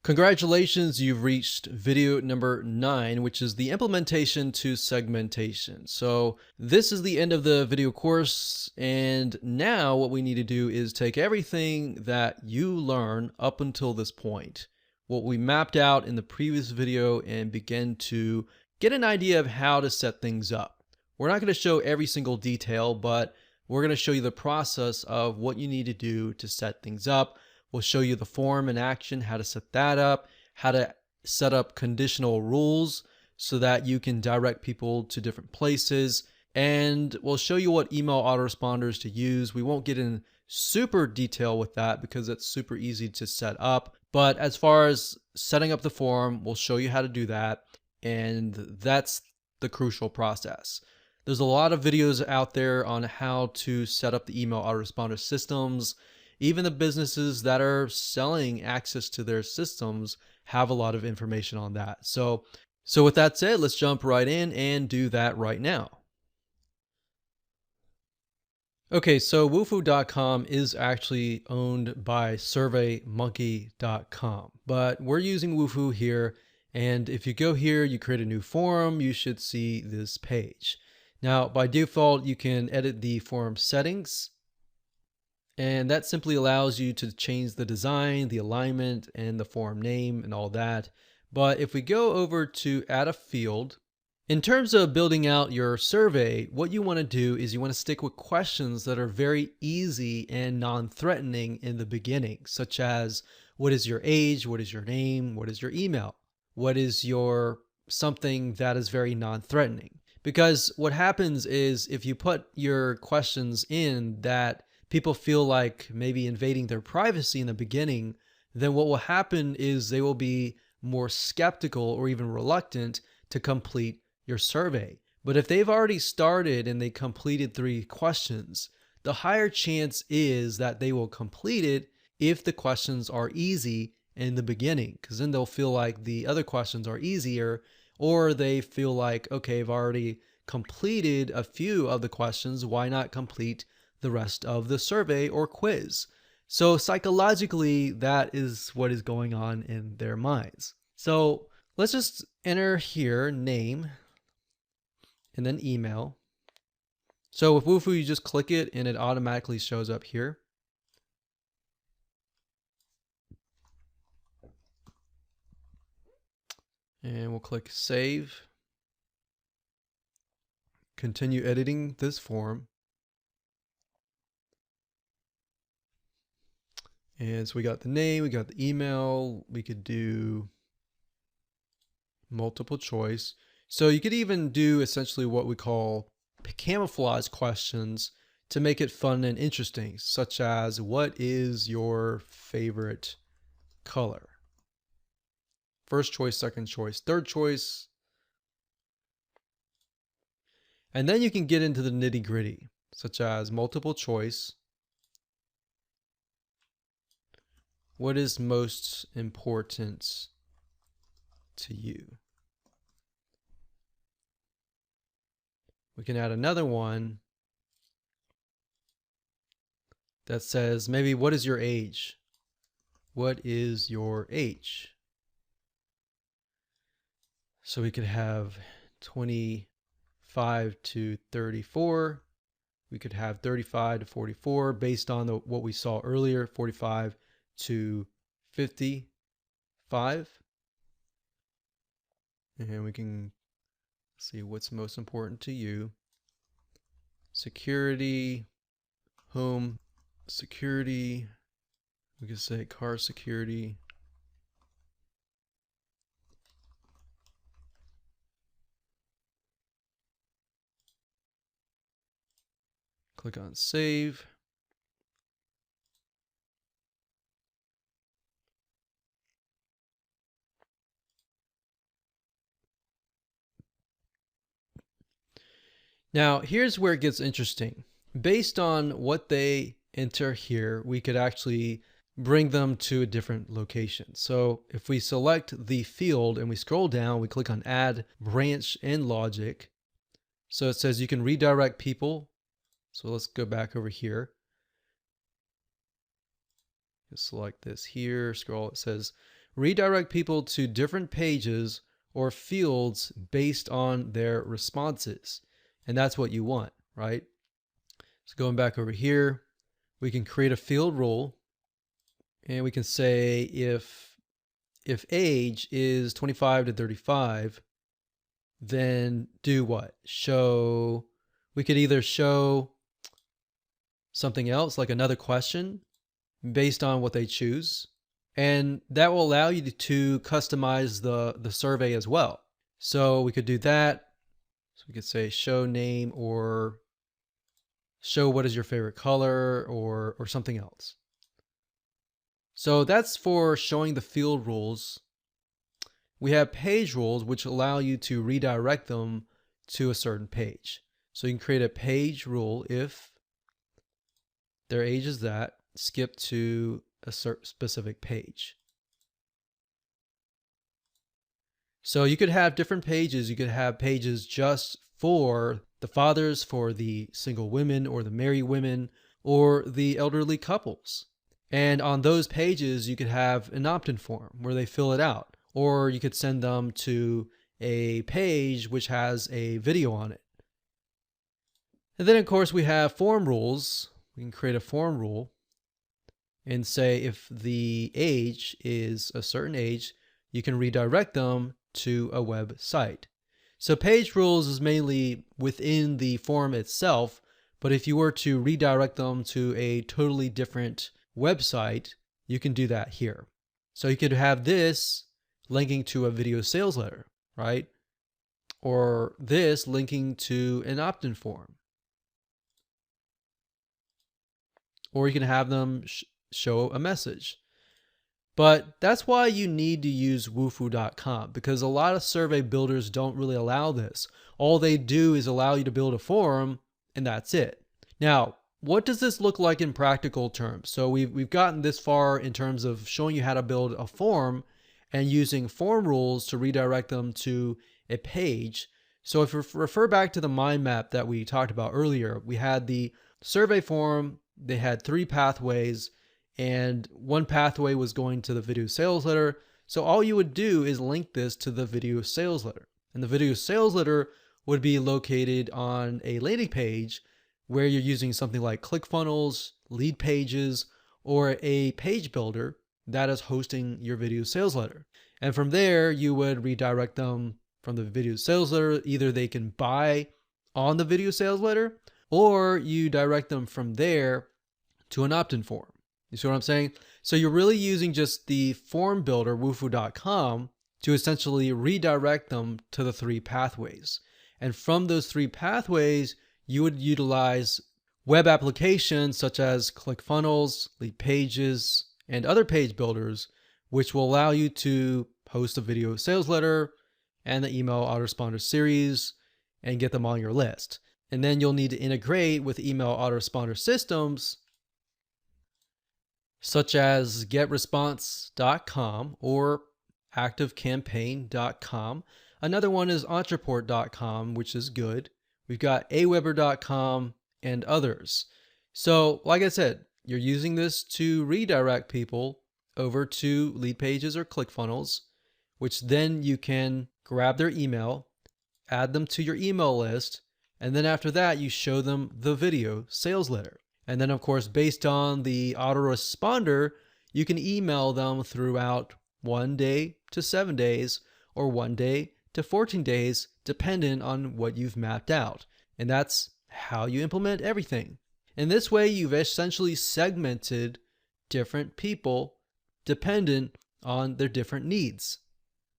Congratulations, you've reached video number 9, which is the implementation to segmentation. So this is the end of the video course, and now what we need to do is take everything that you learn up until this point, what we mapped out in the previous video, and begin to get an idea of how to set things up. We're not going to show every single detail, but we're going to show you the process of what you need to do to set things up. We'll show you the form and action, how to set that up, how to set up conditional rules so that you can direct people to different places. And we'll show you what email autoresponders to use. We won't get in super detail with that because it's super easy to set up. But as far as setting up the form, we'll show you how to do that. And that's the crucial process. There's a lot of videos out there on how to set up the email autoresponder systems. Even the businesses that are selling access to their systems have a lot of information on that. So with that said, let's jump right in and do that right now. Okay, so Wufoo.com is actually owned by surveymonkey.com, but we're using Wufoo here. And if you go here, you create a new forum, you should see this page. Now, by default, you can edit the forum settings. And that simply allows you to change the design, the alignment, and the forum name and all that. But if we go over to add a field, in terms of building out your survey, what you want to do is you want to stick with questions that are very easy and non-threatening in the beginning, such as what is your age, what is your name, what is your email, what is your something that is very non-threatening. Because what happens is if you put your questions in that people feel like maybe invading their privacy in the beginning, then what will happen is they will be more skeptical or even reluctant to complete your survey. But if they've already started and they completed 3 questions, the higher chance is that they will complete it if the questions are easy in the beginning, because then they'll feel like the other questions are easier, or they feel like, okay, I've already completed a few of the questions, why not complete the rest of the survey or quiz? So psychologically, that is what is going on in their minds. So let's just enter here name and then email. So with Wufoo, you just click it and it automatically shows up here. And we'll click save. Continue editing this form. And so we got the name, we got the email, we could do multiple choice. So you could even do essentially what we call camouflage questions to make it fun and interesting, such as what is your favorite color? First choice, second choice, third choice. And then you can get into the nitty-gritty, such as multiple choice. What is most important to you? We can add another one that says maybe what is your age? What is your age? So we could have 25 to 34. We could have 35 to 44 based on what we saw earlier, 45 to 55. And we can see what's most important to you. Security, home security, we could say car security. Click on save. Now, here's where it gets interesting. Based on what they enter here, we could actually bring them to a different location. So if we select the field and we scroll down, we click on add branch and logic. So it says you can redirect people. So let's go back over here. Just select this here, scroll, it says redirect people to different pages or fields based on their responses. And that's what you want, right? So going back over here, we can create a field rule, and we can say if age is 25 to 35, then do what? Show, we could either show something else, like another question based on what they choose, and that will allow you to customize the survey as well. So we could do that. So we could say show name, or show what is your favorite color, or something else. So that's for showing the field rules. We have page rules, which allow you to redirect them to a certain page. So you can create a page rule if their age is that, skip to a specific page. So you could have different pages. You could have pages just for the fathers, for the single women or the married women, or the elderly couples. And on those pages, you could have an opt-in form where they fill it out, or you could send them to a page which has a video on it. And then of course we have form rules. We can create a form rule and say if the age is a certain age, you can redirect them to a website. So page rules is mainly within the form itself, but if you were to redirect them to a totally different website, you can do that here. So you could have this linking to a video sales letter, right? Or this linking to an opt-in form. Or you can have them show a message. But that's why you need to use wufoo.com, because a lot of survey builders don't really allow this. All they do is allow you to build a forum, and that's it. Now, what does this look like in practical terms? So we've gotten this far in terms of showing you how to build a form and using form rules to redirect them to a page. So if you refer back to the mind map that we talked about earlier, we had the survey form. They had 3 pathways, and one pathway was going to the video sales letter. So all you would do is link this to the video sales letter. And the video sales letter would be located on a landing page where you're using something like ClickFunnels, Lead Pages, or a page builder that is hosting your video sales letter. And from there, you would redirect them from the video sales letter. Either they can buy on the video sales letter, or you direct them from there to an opt-in form. You see what I'm saying? So you're really using just the form builder, wufoo.com, to essentially redirect them to the 3 pathways. And from those 3 pathways, you would utilize web applications such as ClickFunnels, Lead Pages, and other page builders, which will allow you to post a video sales letter and the email autoresponder series and get them on your list. And then you'll need to integrate with email autoresponder systems such as getresponse.com or activecampaign.com. Another one is entreport.com, which is good. We've got aweber.com and others. So like I said, you're using this to redirect people over to Lead Pages or ClickFunnels, which then you can grab their email, add them to your email list, and then after that, you show them the video sales letter. And then of course, based on the autoresponder, you can email them throughout 1 day to 7 days or 1 day to 14 days, dependent on what you've mapped out. And that's how you implement everything. In this way, you've essentially segmented different people dependent on their different needs.